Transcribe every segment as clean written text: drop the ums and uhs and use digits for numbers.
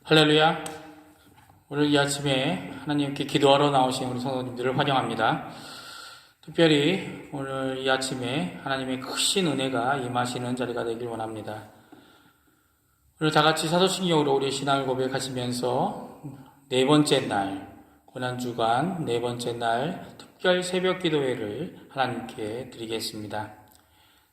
할렐루야. 오늘 이 아침에 하나님께 기도하러 나오신 우리 성도님들을 환영합니다. 특별히 오늘 이 아침에 하나님의 크신 은혜가 임하시는 자리가 되길 원합니다. 오늘 다같이 사도신경으로 우리의 신앙을 고백하시면서 네 번째 날, 고난주간 네 번째 날 특별 새벽 기도회를 하나님께 드리겠습니다.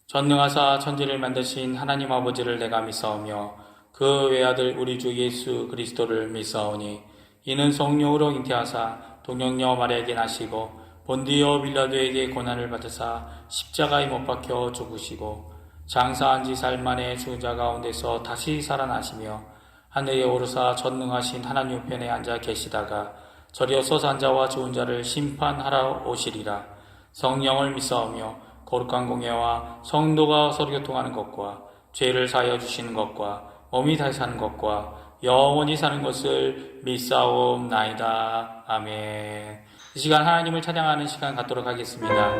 전능하사 천지를 만드신 하나님 아버지를 내가 믿사오며 그 외아들 우리 주 예수 그리스도를 믿사오니 이는 성령으로 잉태하사 동정녀 마리아에게 나시고 본디오 빌라도에게 고난을 받으사 십자가에 못 박혀 죽으시고 장사한 지 사흘 만에 죽은 자 가운데서 다시 살아나시며 하늘에 오르사 전능하신 하나님 우편에 앉아 계시다가 저리어서 산 자와 죽은 자를 심판하러 오시리라. 성령을 믿사오며 거룩한 공예와 성도가 서로 교통하는 것과 죄를 사하여 주시는 것과 몸이 다시 사는 것과 영원히 사는 것을 믿사옵나이다. 아멘. 이 시간 하나님을 찬양하는 시간 갖도록 하겠습니다.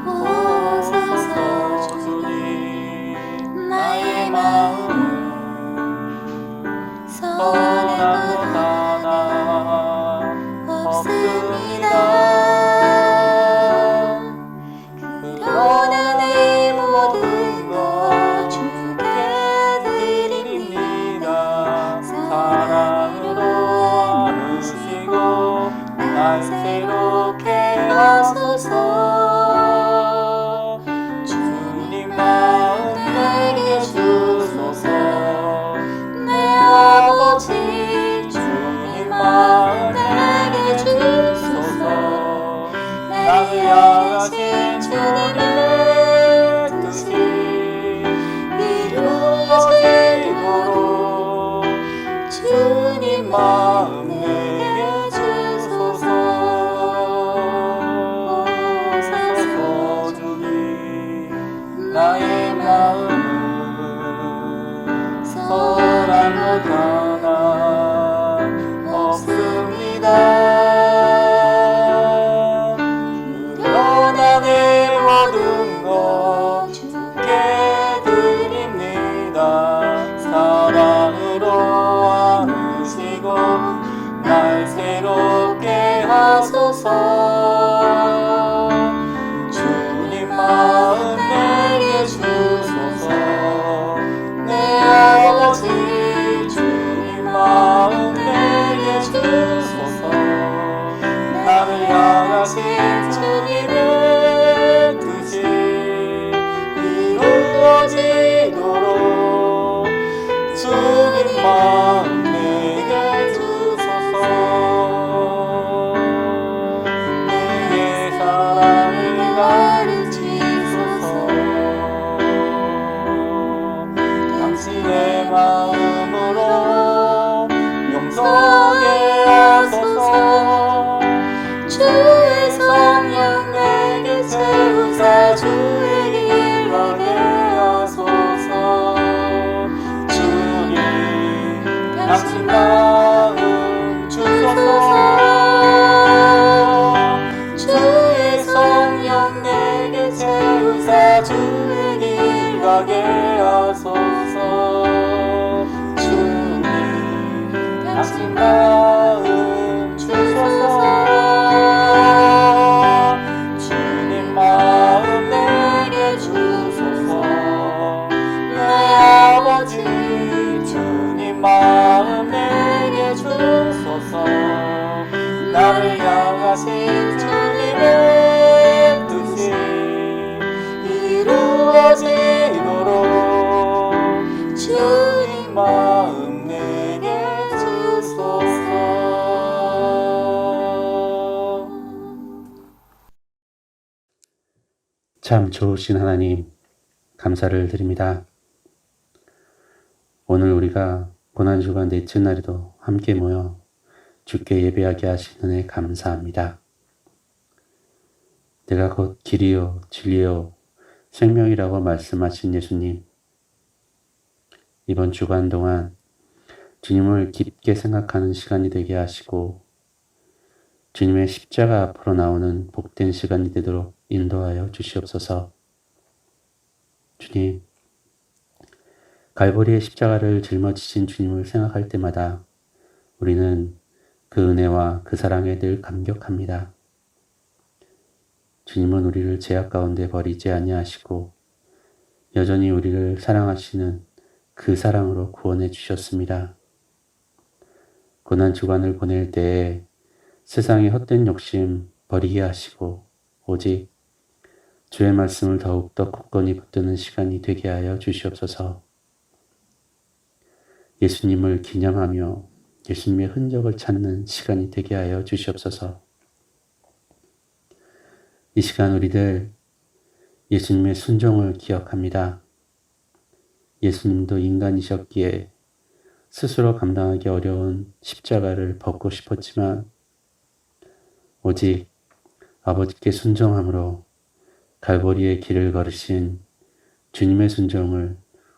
보소서 주님 나의 마음은 선한 것 하나 없습니다. 그러나 내 모든 것 주께 드립니다. 사랑으로 안으시고 날 새롭게 하소서. 주님 마음 내게 주소서. 내 아버지 주님 마음 내게 주소서. 나를 향하신 주님의 뜻이 이루어지도록 주님 마음 내게 주소서. 오소서 주님 나의 마음은 선한 것 하나 없습니다. 그러나 내 모든 것 주께 드립니다. 사랑으로 안으시고 날 새롭게 하소서. 주님 마음 내게 주소서. 내 아버지 주님 마음 내게 주소서. 나를 향하신 주님의 뜻이 이루어지도록 주님 마음 내게 주소서. 내게 사랑을 가르치소서. 당신의 마음으로 용서하게 하소서. 주의 성령 내게 채우사 주의 길 가게 하소서. 주님 당신 마음 주소서. 주의 성령 내게 채우사 주의 길 가게 하소서. 주님 당신 마음 주소서. 주님 마음 내게 주소서. 내 아버지 주님 마음 내게 주소서. 나를 향하신 주님의 뜻이 이루어지도록 주님 마음 내게 주소서. 참 좋으신 하나님, 감사를 드립니다. 오늘 우리가 고난주간 넷째 날에도 함께 모여 주께 예배하게 하신 은혜 감사합니다. 내가 곧 길이요 진리요 생명이라고 말씀하신 예수님, 이번 주간 동안 주님을 깊게 생각하는 시간이 되게 하시고 주님의 십자가 앞으로 나오는 복된 시간이 되도록 인도하여 주시옵소서. 주님, 갈보리의 십자가를 짊어지신 주님을 생각할 때마다 우리는 그 은혜와 그 사랑에 늘 감격합니다. 주님은 우리를 죄악 가운데 버리지 아니하시고 여전히 우리를 사랑하시는 그 사랑으로 구원해 주셨습니다. 고난 주간을 보낼 때에 세상의 헛된 욕심 버리게 하시고 오직 주의 말씀을 더욱더 굳건히 붙드는 시간이 되게 하여 주시옵소서. 예수님을 기념하며 예수님의 흔적을 찾는 시간이 되게 하여 주시옵소서. 이 시간 우리들 예수님의 순종을 기억합니다. 예수님도 인간이셨기에 스스로 감당하기 어려운 십자가를 벗고 싶었지만 오직 아버지께 순종함으로 갈보리의 길을 걸으신 주님의 순종을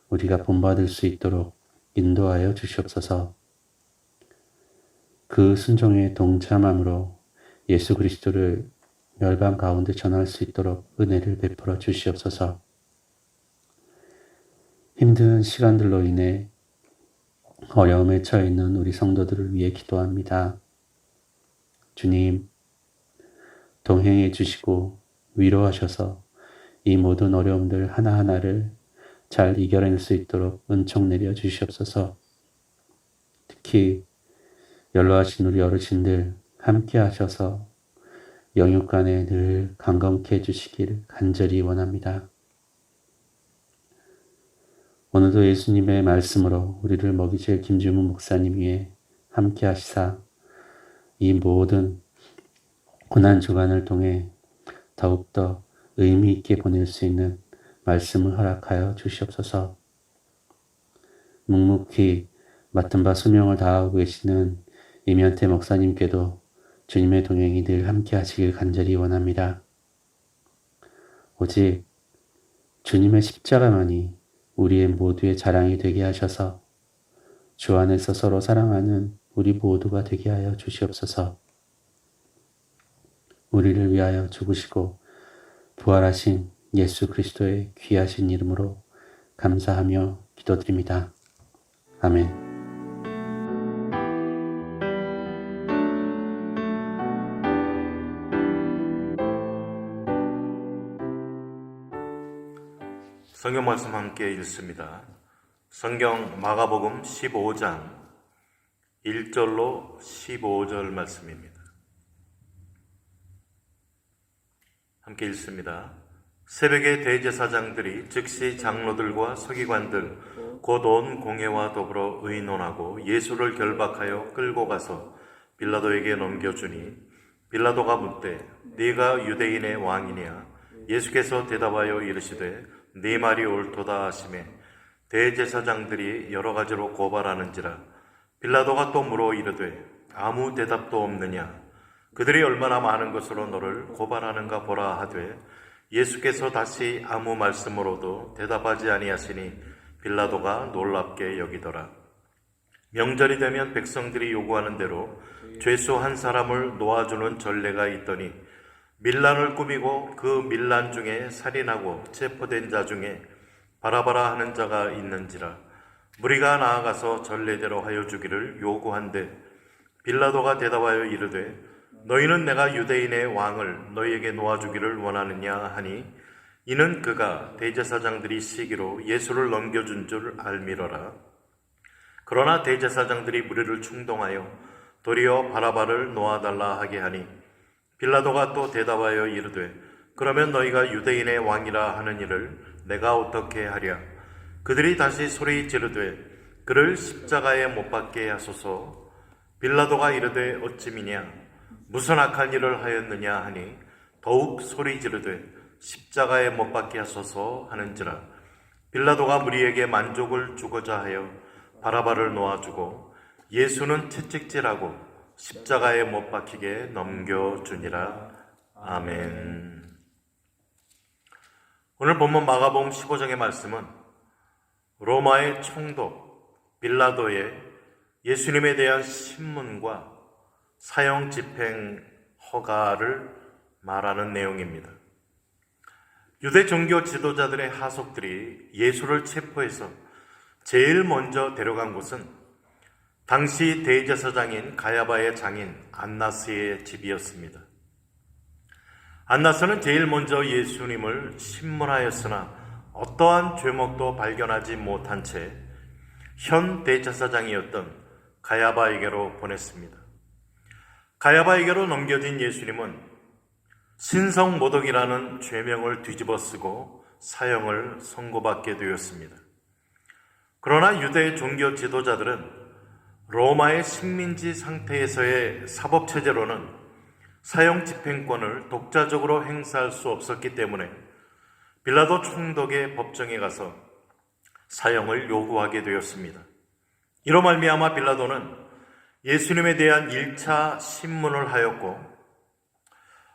우리가 본받을 수 있도록 인도하여 주시옵소서. 그 순종에 동참함으로 예수 그리스도를 멸방 가운데 전할 수 있도록 은혜를 베풀어 주시옵소서. 힘든 시간들로 인해 어려움에 처해 있는 우리 성도들을 위해 기도합니다. 주님, 동행해 주시고 위로하셔서 이 모든 어려움들 하나하나를 잘 이겨낼 수 있도록 은총 내려 주시옵소서. 특히 연로하신 우리 어르신들 함께 하셔서 영육간에 늘 강건케 해주시기를 간절히 원합니다. 오늘도 예수님의 말씀으로 우리를 먹이실 김주문 목사님 위에 함께 하시사 이 모든 고난주간을 통해 더욱더 의미 있게 보낼 수 있는 말씀을 허락하여 주시옵소서. 묵묵히 맡은 바 소명을 다하고 계시는 이면태 목사님께도 주님의 동행이 늘 함께 하시길 간절히 원합니다. 오직 주님의 십자가만이 우리의 모두의 자랑이 되게 하셔서 주 안에서 서로 사랑하는 우리 모두가 되게 하여 주시옵소서. 우리를 위하여 죽으시고 부활하신 예수 그리스도의 귀하신 이름으로 감사하며 기도드립니다. 아멘. 성경 말씀 함께 읽습니다. 성경 마가복음 15장 1절로 15절 말씀입니다. 함께 읽습니다. 새벽에 대제사장들이 즉시 장로들과 서기관들 곧 온 공회와 더불어 의논하고 예수를 결박하여 끌고 가서 빌라도에게 넘겨주니 빌라도가 묻되 네가 유대인의 왕이냐? 예수께서 대답하여 이르시되 네 말이 옳도다 하시매 대제사장들이 여러 가지로 고발하는지라. 빌라도가 또 물어 이르되 아무 대답도 없느냐? 그들이 얼마나 많은 것으로 너를 고발하는가 보라 하되 예수께서 다시 아무 말씀으로도 대답하지 아니하시니 빌라도가 놀랍게 여기더라. 명절이 되면 백성들이 요구하는 대로 죄수 한 사람을 놓아주는 전례가 있더니 밀란을 꾸미고 그 밀란 중에 살인하고 체포된 자 중에 바라바라 하는 자가 있는지라. 무리가 나아가서 전례대로 하여 주기를 요구한데 빌라도가 대답하여 이르되 너희는 내가 유대인의 왕을 너희에게 놓아주기를 원하느냐 하니 이는 그가 대제사장들이 시기로 예수를 넘겨준 줄 알미러라. 그러나 대제사장들이 무리를 충동하여 도리어 바라바를 놓아달라 하게 하니 빌라도가 또 대답하여 이르되 그러면 너희가 유대인의 왕이라 하는 이를 내가 어떻게 하랴? 그들이 다시 소리 지르되 그를 십자가에 못 박게 하소서. 빌라도가 이르되 어찌미냐? 무슨 악한 일을 하였느냐 하니 더욱 소리 지르되 십자가에 못 박게 하소서 하는지라. 빌라도가 무리에게 만족을 주고자 하여 바라바를 놓아주고 예수는 채찍질하고 십자가에 못 박히게 넘겨주니라. 아멘. 오늘 본문 마가복음 15장의 말씀은 로마의 총독 빌라도의 예수님에 대한 신문과 사형 집행 허가를 말하는 내용입니다. 유대 종교 지도자들의 하속들이 예수를 체포해서 제일 먼저 데려간 곳은 당시 대제사장인 가야바의 장인 안나스의 집이었습니다. 안나스는 제일 먼저 예수님을 신문하였으나 어떠한 죄목도 발견하지 못한 채 현 대제사장이었던 가야바에게로 보냈습니다. 가야바에게로 넘겨진 예수님은 신성모독이라는 죄명을 뒤집어쓰고 사형을 선고받게 되었습니다. 그러나 유대 종교 지도자들은 로마의 식민지 상태에서의 사법체제로는 사형 집행권을 독자적으로 행사할 수 없었기 때문에 빌라도 총독의 법정에 가서 사형을 요구하게 되었습니다. 이로 말미암아 빌라도는 예수님에 대한 1차 신문을 하였고,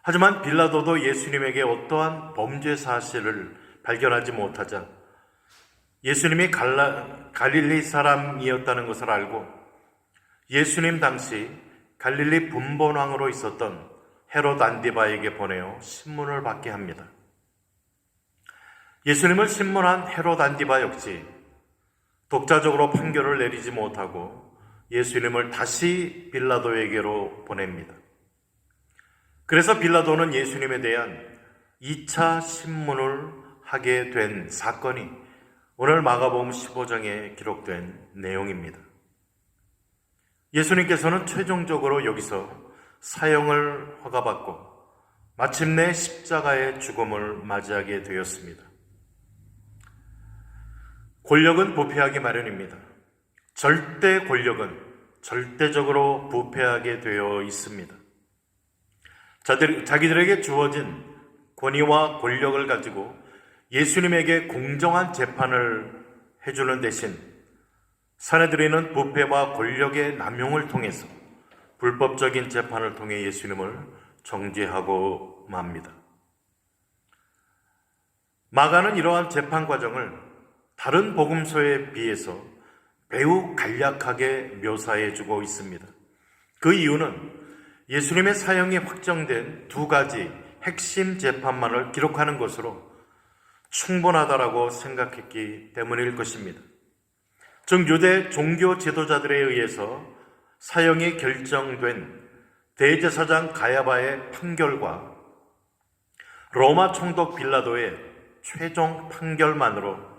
하지만 빌라도도 예수님에게 어떠한 범죄 사실을 발견하지 못하자 예수님이 갈릴리 사람이었다는 것을 알고 예수님 당시 갈릴리 분본왕으로 있었던 헤롯 안디바에게 보내어 신문을 받게 합니다. 예수님을 신문한 헤롯 안디바 역시 독자적으로 판결을 내리지 못하고 예수님을 다시 빌라도에게로 보냅니다. 그래서 빌라도는 예수님에 대한 2차 신문을 하게 된 사건이 오늘 마가복음 15장에 기록된 내용입니다. 예수님께서는 최종적으로 여기서 사형을 허가받고 마침내 십자가의 죽음을 맞이하게 되었습니다. 권력은 부패하기 마련입니다. 절대 권력은 절대적으로 부패하게 되어 있습니다. 자기들에게 주어진 권위와 권력을 가지고 예수님에게 공정한 재판을 해주는 대신 사내들이는 부패와 권력의 남용을 통해서 불법적인 재판을 통해 예수님을 정죄하고 맙니다. 마가는 이러한 재판 과정을 다른 복음서에 비해서 매우 간략하게 묘사해주고 있습니다. 그 이유는 예수님의 사형이 확정된 2가지 핵심 재판만을 기록하는 것으로 충분하다라고 생각했기 때문일 것입니다. 즉 유대 종교 지도자들에 의해서 사형이 결정된 대제사장 가야바의 판결과 로마 총독 빌라도의 최종 판결만으로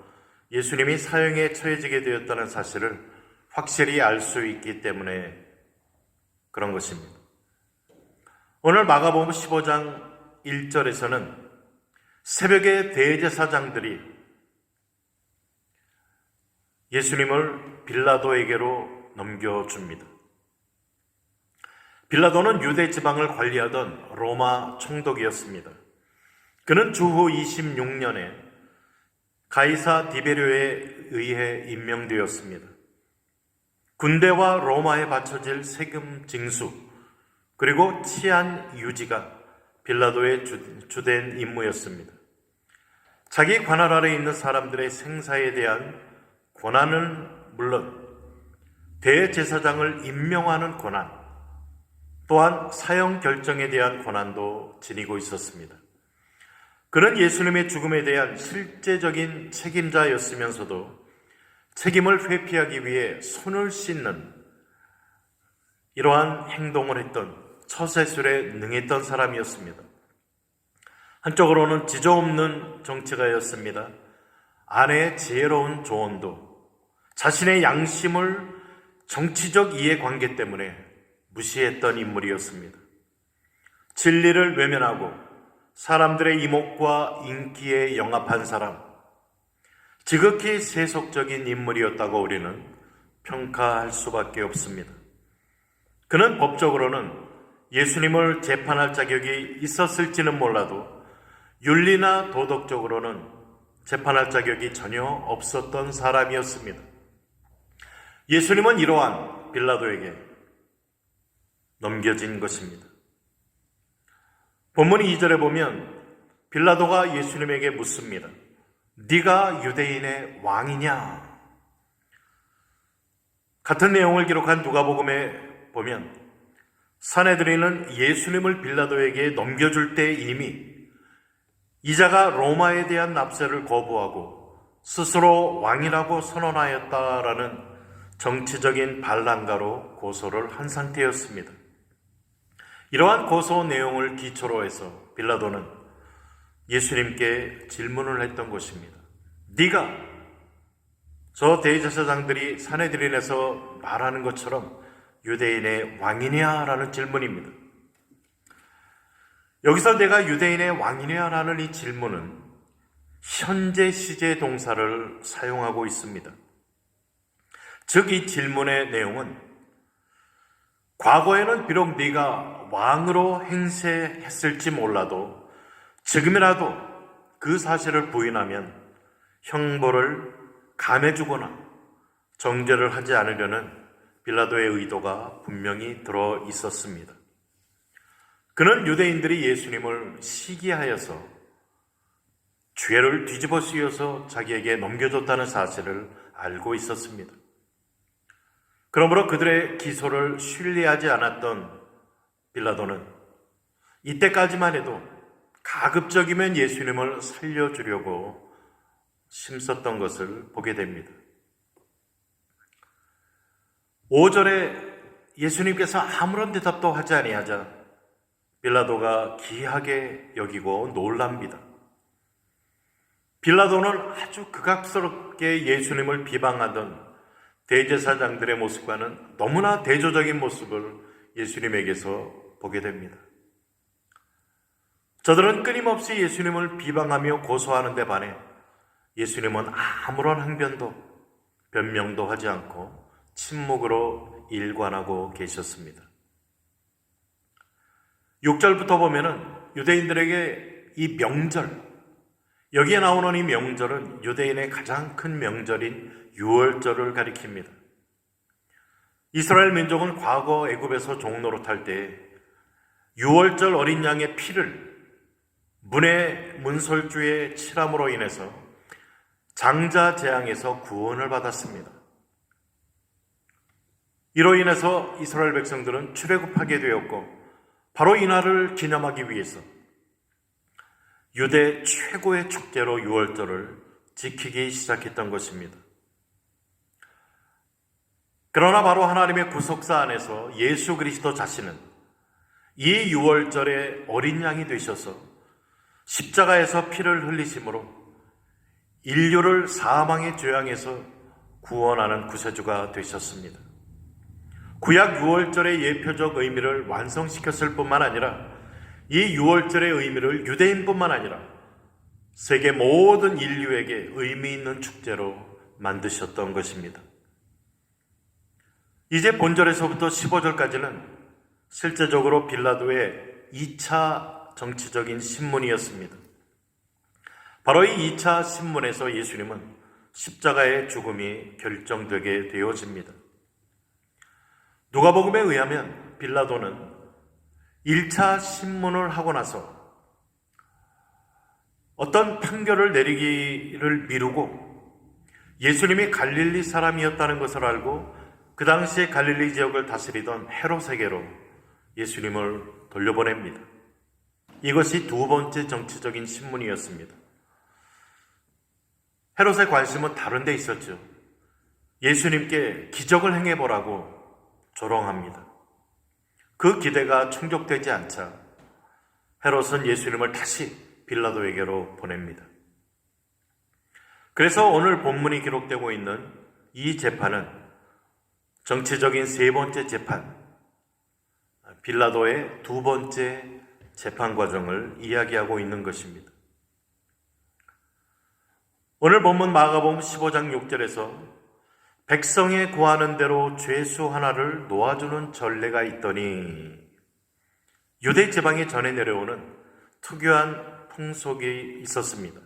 예수님이 사형에 처해지게 되었다는 사실을 확실히 알 수 있기 때문에 그런 것입니다. 오늘 마가복음 15장 1절에서는 새벽에 대제사장들이 예수님을 빌라도에게로 넘겨줍니다. 빌라도는 유대 지방을 관리하던 로마 총독이었습니다. 그는 주후 26년에 가이사 디베료에 의해 임명되었습니다. 군대와 로마에 바쳐질 세금 징수 그리고 치안 유지가 빌라도의 주된 임무였습니다. 자기 관할 아래 있는 사람들의 생사에 대한 권한은 물론 대제사장을 임명하는 권한 또한 사형 결정에 대한 권한도 지니고 있었습니다. 그는 예수님의 죽음에 대한 실제적인 책임자였으면서도 책임을 회피하기 위해 손을 씻는 이러한 행동을 했던 처세술에 능했던 사람이었습니다. 한쪽으로는 지저없는 정치가였습니다. 아내의 지혜로운 조언도 자신의 양심을 정치적 이해관계 때문에 무시했던 인물이었습니다. 진리를 외면하고 사람들의 이목과 인기에 영합한 사람, 지극히 세속적인 인물이었다고 우리는 평가할 수밖에 없습니다. 그는 법적으로는 예수님을 재판할 자격이 있었을지는 몰라도 윤리나 도덕적으로는 재판할 자격이 전혀 없었던 사람이었습니다. 예수님은 이러한 빌라도에게 넘겨진 것입니다. 본문 2절에 보면 빌라도가 예수님에게 묻습니다. 네가 유대인의 왕이냐? 같은 내용을 기록한 누가복음에 보면 사내들이는 예수님을 빌라도에게 넘겨줄 때 이미 이자가 로마에 대한 납세를 거부하고 스스로 왕이라고 선언하였다라는 정치적인 반란가로 고소를 한 상태였습니다. 이러한 고소 내용을 기초로 해서 빌라도는 예수님께 질문을 했던 것입니다. 네가 저 대제사장들이 산헤드린에서 말하는 것처럼 유대인의 왕이냐? 라는 질문입니다. 여기서 내가 유대인의 왕이냐? 라는 이 질문은 현재 시제 동사를 사용하고 있습니다. 즉 이 질문의 내용은 과거에는 비록 네가 왕으로 행세했을지 몰라도 지금이라도 그 사실을 부인하면 형벌을 감해주거나 정죄를 하지 않으려는 빌라도의 의도가 분명히 들어 있었습니다. 그는 유대인들이 예수님을 시기하여서 죄를 뒤집어 씌워서 자기에게 넘겨줬다는 사실을 알고 있었습니다. 그러므로 그들의 기소를 신뢰하지 않았던 빌라도는 이때까지만 해도 가급적이면 예수님을 살려주려고 힘썼던 것을 보게 됩니다. 5절에 예수님께서 아무런 대답도 하지 아니하자 빌라도가 기이하게 여기고 놀랍니다. 빌라도는 아주 극악스럽게 예수님을 비방하던 대제사장들의 모습과는 너무나 대조적인 모습을 예수님에게서 보게 됩니다. 저들은 끊임없이 예수님을 비방하며 고소하는 데 반해 예수님은 아무런 항변도 변명도 하지 않고 침묵으로 일관하고 계셨습니다. 6절부터 보면은 유대인들에게 이 명절, 여기에 나오는 이 명절은 유대인의 가장 큰 명절인 유월절을 가리킵니다. 이스라엘 민족은 과거 애굽에서 종노릇할 때 유월절 어린 양의 피를 문의 문설주에 칠함으로 인해서 장자 재앙에서 구원을 받았습니다. 이로 인해서 이스라엘 백성들은 출애굽하게 되었고 바로 이 날을 기념하기 위해서 유대 최고의 축제로 유월절을 지키기 시작했던 것입니다. 그러나 바로 하나님의 구속사 안에서 예수 그리스도 자신은 이 유월절의 어린 양이 되셔서 십자가에서 피를 흘리심으로 인류를 사망의 죄악에서 구원하는 구세주가 되셨습니다. 구약 유월절의 예표적 의미를 완성시켰을 뿐만 아니라 이 유월절의 의미를 유대인뿐만 아니라 세계 모든 인류에게 의미 있는 축제로 만드셨던 것입니다. 이제 본절에서부터 15절까지는 실제적으로 빌라도의 2차 정치적인 신문이었습니다. 바로 이 2차 신문에서 예수님은 십자가의 죽음이 결정되게 되어집니다. 누가복음에 의하면 빌라도는 1차 신문을 하고 나서 어떤 판결을 내리기를 미루고 예수님이 갈릴리 사람이었다는 것을 알고 그 당시에 갈릴리 지역을 다스리던 헤롯에게로 예수님을 돌려보냅니다. 이것이 두 번째 정치적인 신문이었습니다. 헤롯의 관심은 다른 데 있었죠. 예수님께 기적을 행해보라고 조롱합니다. 그 기대가 충족되지 않자 헤롯은 예수님을 다시 빌라도에게로 보냅니다. 그래서 오늘 본문이 기록되고 있는 이 재판은 정치적인 세 번째 재판, 빌라도의 두 번째 재판 과정을 이야기하고 있는 것입니다. 오늘 본문 마가복음 15장 6절에서 백성의 구하는 대로 죄수 하나를 놓아주는 전례가 있더니 유대 지방에 전해 내려오는 특유한 풍속이 있었습니다.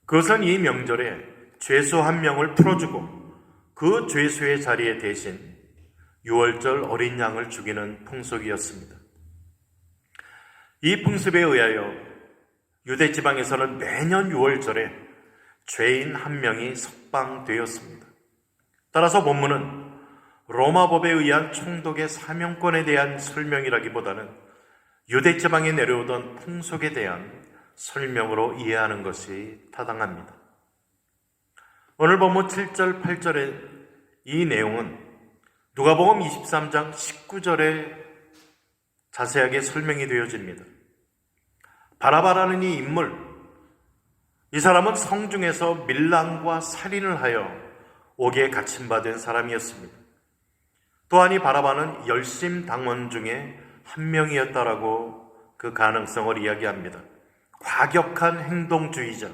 그것은 이 명절에 죄수 한 명을 풀어주고 그 죄수의 자리에 대신 유월절 어린 양을 죽이는 풍속이었습니다. 이 풍습에 의하여 유대 지방에서는 매년 유월절에 죄인 한 명이 석방되었습니다. 따라서 본문은 로마법에 의한 총독의 사명권에 대한 설명이라기보다는 유대 지방에 내려오던 풍속에 대한 설명으로 이해하는 것이 타당합니다. 오늘 본문 7절, 8절의 이 내용은 누가복음 23장 19절에 자세하게 설명이 되어집니다. 바라바라는 이 인물, 이 사람은 성중에서 밀랑과 살인을 하여 옥에 갇힌 사람이었습니다. 또한 이 바라바는 열심 당원 중에 한 명이었다라고 그 가능성을 이야기합니다. 과격한 행동주의자,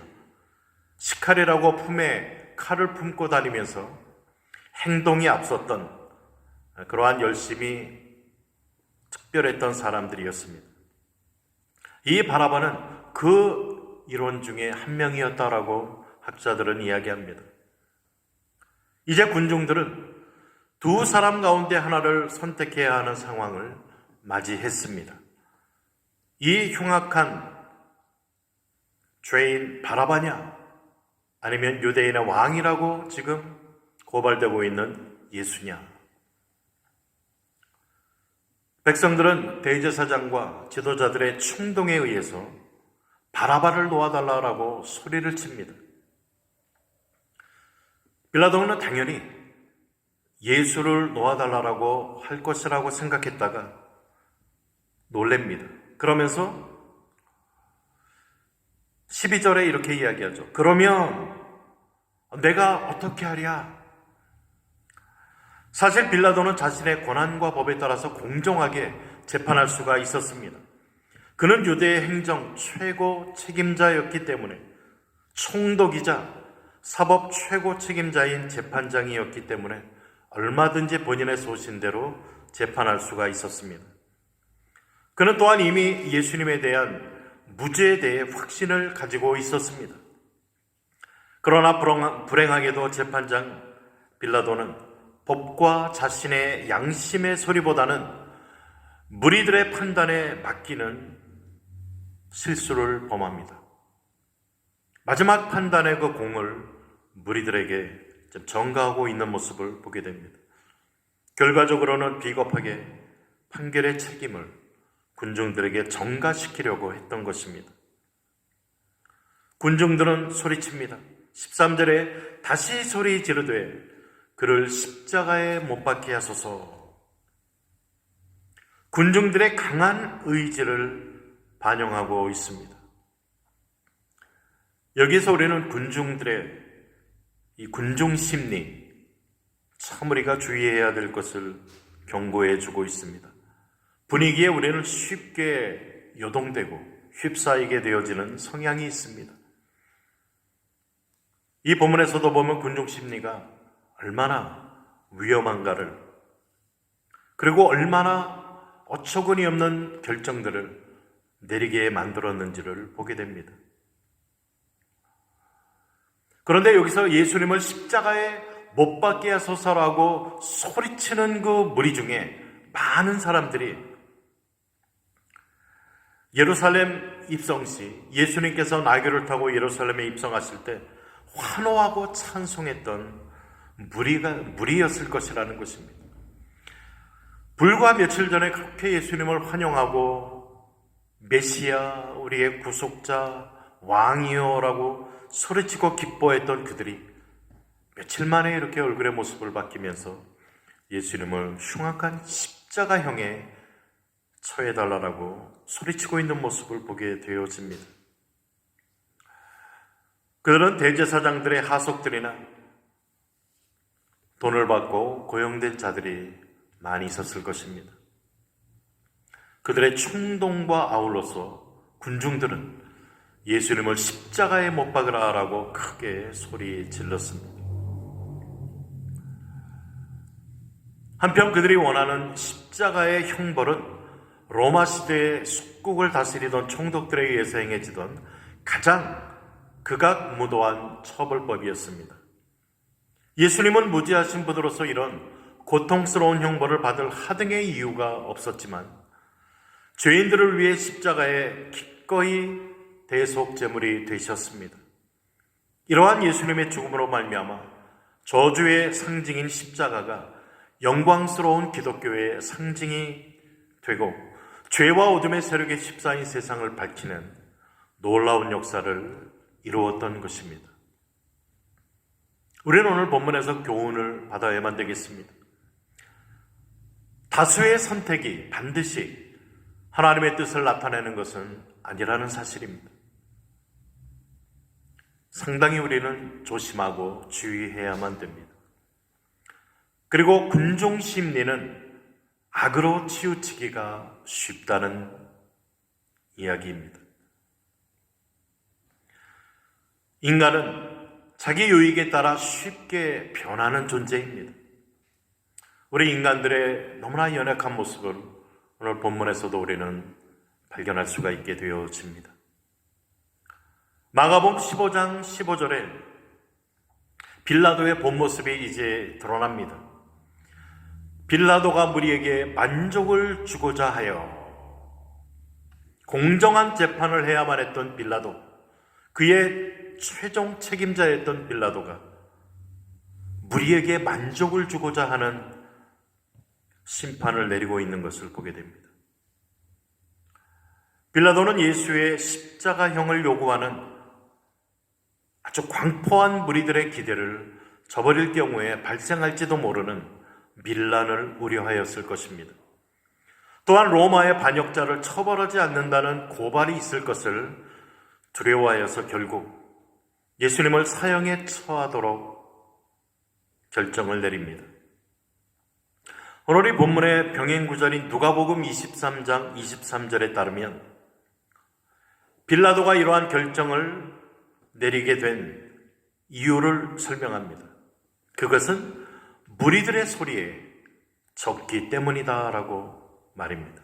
시카리라고 품에 칼을 품고 다니면서 행동이 앞섰던 그러한 열심이 특별했던 사람들이었습니다. 이 바라바는 그 일원 중에 한 명이었다라고 학자들은 이야기합니다. 이제 군중들은 두 사람 가운데 하나를 선택해야 하는 상황을 맞이했습니다. 이 흉악한 죄인 바라바냐, 아니면 유대인의 왕이라고 지금 고발되고 있는 예수냐. 백성들은 대제사장과 지도자들의 충동에 의해서 바라바를 놓아달라고 소리를 칩니다. 빌라도는 당연히 예수를 놓아달라고 할 것이라고 생각했다가 놀랍니다. 그러면서 12절에 이렇게 이야기하죠. 그러면 내가 어떻게 하랴? 사실 빌라도는 자신의 권한과 법에 따라서 공정하게 재판할 수가 있었습니다. 그는 유대의 행정 최고 책임자였기 때문에, 총독이자 사법 최고 책임자인 재판장이었기 때문에 얼마든지 본인의 소신대로 재판할 수가 있었습니다. 그는 또한 이미 예수님에 대한 무죄에 대해 확신을 가지고 있었습니다. 그러나 불행하게도 재판장 빌라도는 법과 자신의 양심의 소리보다는 무리들의 판단에 맡기는 실수를 범합니다. 마지막 판단의 그 공을 무리들에게 전가하고 있는 모습을 보게 됩니다. 결과적으로는 비겁하게 판결의 책임을 군중들에게 전가시키려고 했던 것입니다. 군중들은 소리칩니다. 13절에 다시 소리 지르되 그를 십자가에 못 박게 하소서. 군중들의 강한 의지를 반영하고 있습니다. 여기서 우리는 군중들의 이 군중 심리, 참 우리가 주의해야 될 것을 경고해 주고 있습니다. 분위기에 우리는 쉽게 요동되고 휩싸이게 되어지는 성향이 있습니다. 이 본문에서도 보면 군중 심리가 얼마나 위험한가를, 그리고 얼마나 어처구니 없는 결정들을 내리게 만들었는지를 보게 됩니다. 그런데 여기서 예수님을 십자가에 못 박게 하소서라고 소리치는 그 무리 중에 많은 사람들이 예루살렘 입성 시 예수님께서 나귀를 타고 예루살렘에 입성하실 때 환호하고 찬송했던 무리였을 것이라는 것입니다. 불과 며칠 전에 그렇게 예수님을 환영하고 메시아, 우리의 구속자, 왕이여라고 소리치고 기뻐했던 그들이 며칠 만에 이렇게 얼굴의 모습을 바뀌면서 예수님을 흉악한 십자가형에 처해달라고 소리치고 있는 모습을 보게 되어집니다. 그들은 대제사장들의 하속들이나 돈을 받고 고용된 자들이 많이 있었을 것입니다. 그들의 충동과 아울러서 군중들은 예수님을 십자가에 못 박으라라고 크게 소리 질렀습니다. 한편 그들이 원하는 십자가의 형벌은 로마 시대의 속국을 다스리던 총독들에 의해서 행해지던 가장 극악무도한 처벌법이었습니다. 예수님은 무지하신 분으로서 이런 고통스러운 형벌을 받을 하등의 이유가 없었지만 죄인들을 위해 십자가에 기꺼이 대속제물이 되셨습니다. 이러한 예수님의 죽음으로 말미암아 저주의 상징인 십자가가 영광스러운 기독교의 상징이 되고 죄와 어둠의 세력에 휩싸인 세상을 밝히는 놀라운 역사를 이루었던 것입니다. 우리는 오늘 본문에서 교훈을 받아야만 되겠습니다. 다수의 선택이 반드시 하나님의 뜻을 나타내는 것은 아니라는 사실입니다. 상당히 우리는 조심하고 주의해야만 됩니다. 그리고 군중 심리는 악으로 치우치기가 쉽다는 이야기입니다. 인간은 자기 유익에 따라 쉽게 변하는 존재입니다. 우리 인간들의 너무나 연약한 모습을 오늘 본문에서도 우리는 발견할 수가 있게 되어집니다. 마가복음 15장 15절에 빌라도의 본 모습이 이제 드러납니다. 빌라도가 무리에게 만족을 주고자 하여 공정한 재판을 해야만 했던 빌라도, 그의 최종 책임자였던 빌라도가 무리에게 만족을 주고자 하는 심판을 내리고 있는 것을 보게 됩니다. 빌라도는 예수의 십자가형을 요구하는 아주 광포한 무리들의 기대를 저버릴 경우에 발생할지도 모르는 밀란을 우려하였을 것입니다. 또한 로마의 반역자를 처벌하지 않는다는 고발이 있을 것을 두려워하여서 결국 예수님을 사형에 처하도록 결정을 내립니다. 오늘 이 본문의 병행 구절인 누가복음 23장 23절에 따르면 빌라도가 이러한 결정을 내리게 된 이유를 설명합니다. 그것은 무리들의 소리에 졌기 때문이다라고 말입니다.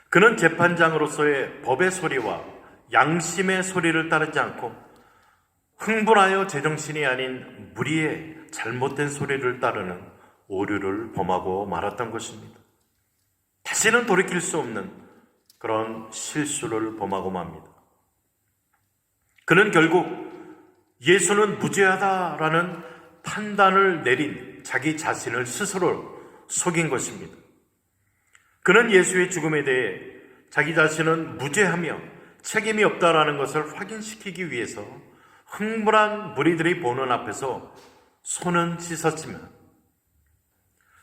그는 재판장으로서의 법의 소리와 양심의 소리를 따르지 않고 흥분하여 제정신이 아닌 무리의 잘못된 소리를 따르는 오류를 범하고 말았던 것입니다. 다시는 돌이킬 수 없는 그런 실수를 범하고 맙니다. 그는 결국 예수는 무죄하다라는 판단을 내린 자기 자신을 스스로 속인 것입니다. 그는 예수의 죽음에 대해 자기 자신은 무죄하며 책임이 없다라는 것을 확인시키기 위해서 흥분한 무리들이 보는 앞에서 손은 씻었지만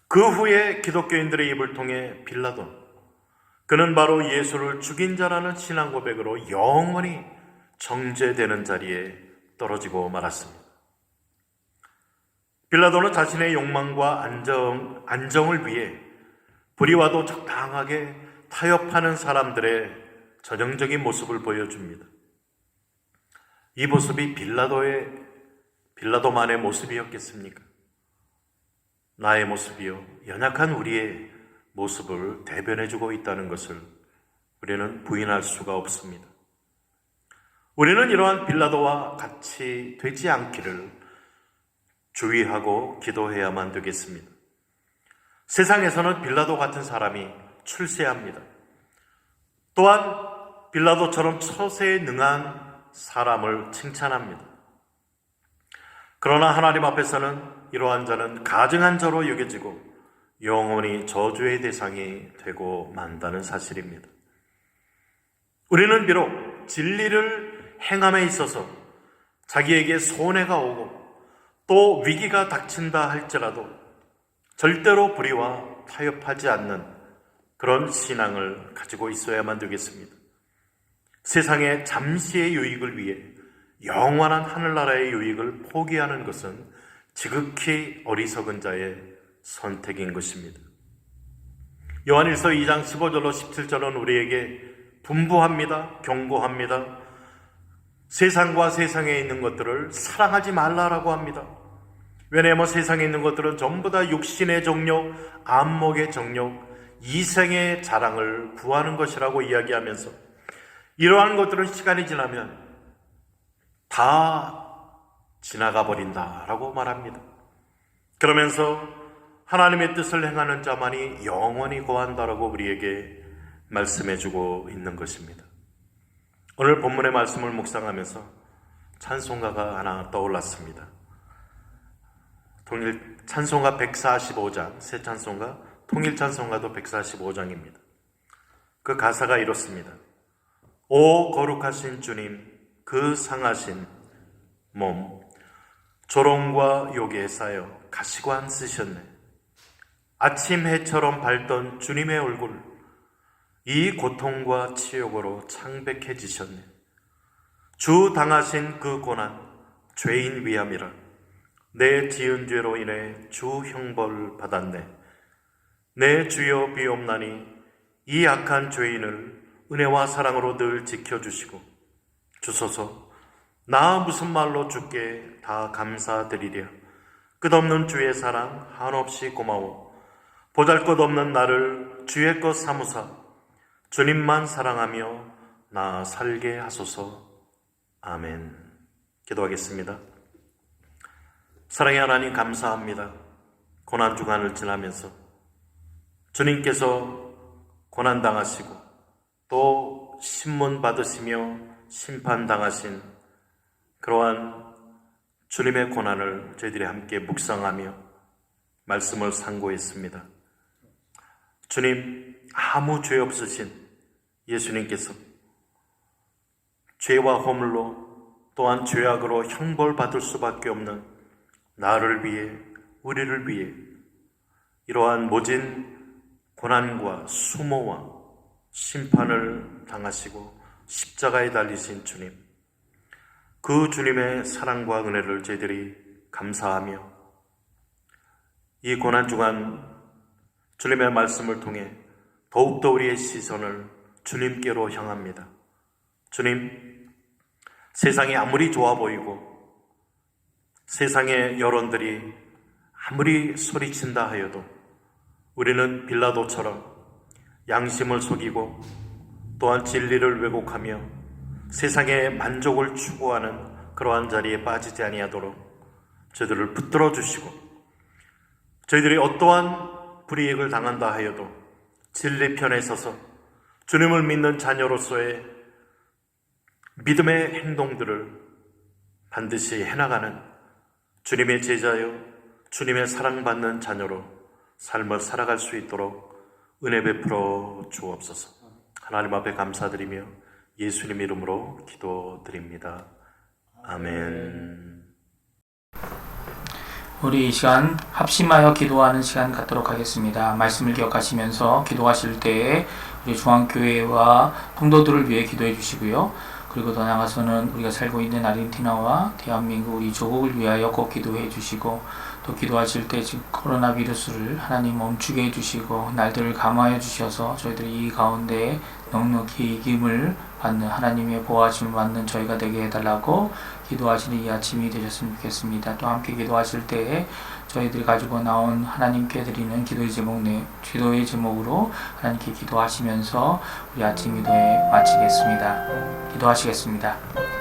그 후에 기독교인들의 입을 통해 빌라도, 그는 바로 예수를 죽인 자라는 신앙 고백으로 영원히 정죄되는 자리에 떨어지고 말았습니다. 빌라도는 자신의 욕망과 안정을 위해 불의와도 적당하게 타협하는 사람들의 전형적인 모습을 보여줍니다. 이 모습이 빌라도만의 모습이었겠습니까? 나의 모습이요, 연약한 우리의 모습을 대변해주고 있다는 것을 우리는 부인할 수가 없습니다. 우리는 이러한 빌라도와 같이 되지 않기를 주의하고 기도해야만 되겠습니다. 세상에서는 빌라도 같은 사람이 출세합니다. 또한 빌라도처럼 처세에 능한 사람을 칭찬합니다. 그러나 하나님 앞에서는 이러한 자는 가증한 자로 여겨지고 영원히 저주의 대상이 되고 만다는 사실입니다. 우리는 비록 진리를 행함에 있어서 자기에게 손해가 오고 또 위기가 닥친다 할지라도 절대로 불의와 타협하지 않는 그런 신앙을 가지고 있어야만 되겠습니다. 세상의 잠시의 유익을 위해 영원한 하늘나라의 유익을 포기하는 것은 지극히 어리석은 자의 선택인 것입니다. 요한일서 2장 15절로 17절은 우리에게 분부합니다. 경고합니다. 세상과 세상에 있는 것들을 사랑하지 말라라고 합니다. 왜냐하면 세상에 있는 것들은 전부 다 육신의 정욕, 안목의 정욕, 이생의 자랑을 구하는 것이라고 이야기하면서 이러한 것들은 시간이 지나면 다 지나가 버린다라고 말합니다. 그러면서 하나님의 뜻을 행하는 자만이 영원히 거한다라고 우리에게 말씀해주고 있는 것입니다. 오늘 본문의 말씀을 묵상하면서 찬송가가 하나 떠올랐습니다. 통일 찬송가 145장, 새 찬송가, 통일 찬송가도 145장입니다. 그 가사가 이렇습니다. 오 거룩하신 주님, 그 상하신 몸 조롱과 욕에 쌓여 가시관 쓰셨네. 아침 해처럼 밝던 주님의 얼굴, 이 고통과 치욕으로 창백해지셨네. 주 당하신 그 고난, 죄인 위함이라. 내 지은 죄로 인해 주 형벌 받았네. 내 주여 비옵나니 이 악한 죄인을 은혜와 사랑으로 늘 지켜주시고 주소서. 나 무슨 말로 주께 다 감사드리랴. 끝없는 주의 사랑 한없이 고마워. 보잘것없는 나를 주의 것 삼으사 주님만 사랑하며 나 살게 하소서. 아멘. 기도하겠습니다. 사랑의 하나님, 감사합니다. 고난주간을 지나면서 주님께서 고난당하시고 또 신문 받으시며 심판당하신 그러한 주님의 고난을 저희들이 함께 묵상하며 말씀을 상고했습니다. 주님, 아무 죄 없으신 예수님께서 죄와 허물로 또한 죄악으로 형벌받을 수밖에 없는 나를 위해, 우리를 위해 이러한 모진 고난과 수모와 심판을 당하시고 십자가에 달리신 주님, 그 주님의 사랑과 은혜를 저희들이 감사하며 이 고난주간 주님의 말씀을 통해 더욱더 우리의 시선을 주님께로 향합니다. 주님, 세상이 아무리 좋아 보이고 세상의 여론들이 아무리 소리친다 하여도 우리는 빌라도처럼 양심을 속이고 또한 진리를 왜곡하며 세상의 만족을 추구하는 그러한 자리에 빠지지 아니하도록 저희들을 붙들어 주시고, 저희들이 어떠한 불이익을 당한다 하여도 진리 편에 서서 주님을 믿는 자녀로서의 믿음의 행동들을 반드시 해나가는 주님의 제자여 주님의 사랑받는 자녀로 삶을 살아갈 수 있도록 은혜 베풀어 주옵소서. 하나님 앞에 감사드리며 예수님 이름으로 기도드립니다. 아멘. 우리 이 시간 합심하여 기도하는 시간 갖도록 하겠습니다. 말씀을 기억하시면서 기도하실 때에 우리 중앙교회와 통도들을 위해 기도해 주시고요. 그리고 더 나아가서는 우리가 살고 있는 아르헨티나와 대한민국 우리 조국을 위하여 꼭 기도해 주시고, 또 기도하실 때 지금 코로나 비루스를 하나님 멈추게 해주시고 날들을 감화해 주셔서 저희들이 이 가운데 넉넉히 이김을 받는 하나님의 보호하심을 받는 저희가 되게 해달라고 기도하시는 이 아침이 되셨으면 좋겠습니다. 또 함께 기도하실 때에 저희들이 가지고 나온 하나님께 드리는 기도의 제목으로 하나님께 기도하시면서 우리 아침 기도에 마치겠습니다. 기도하시겠습니다.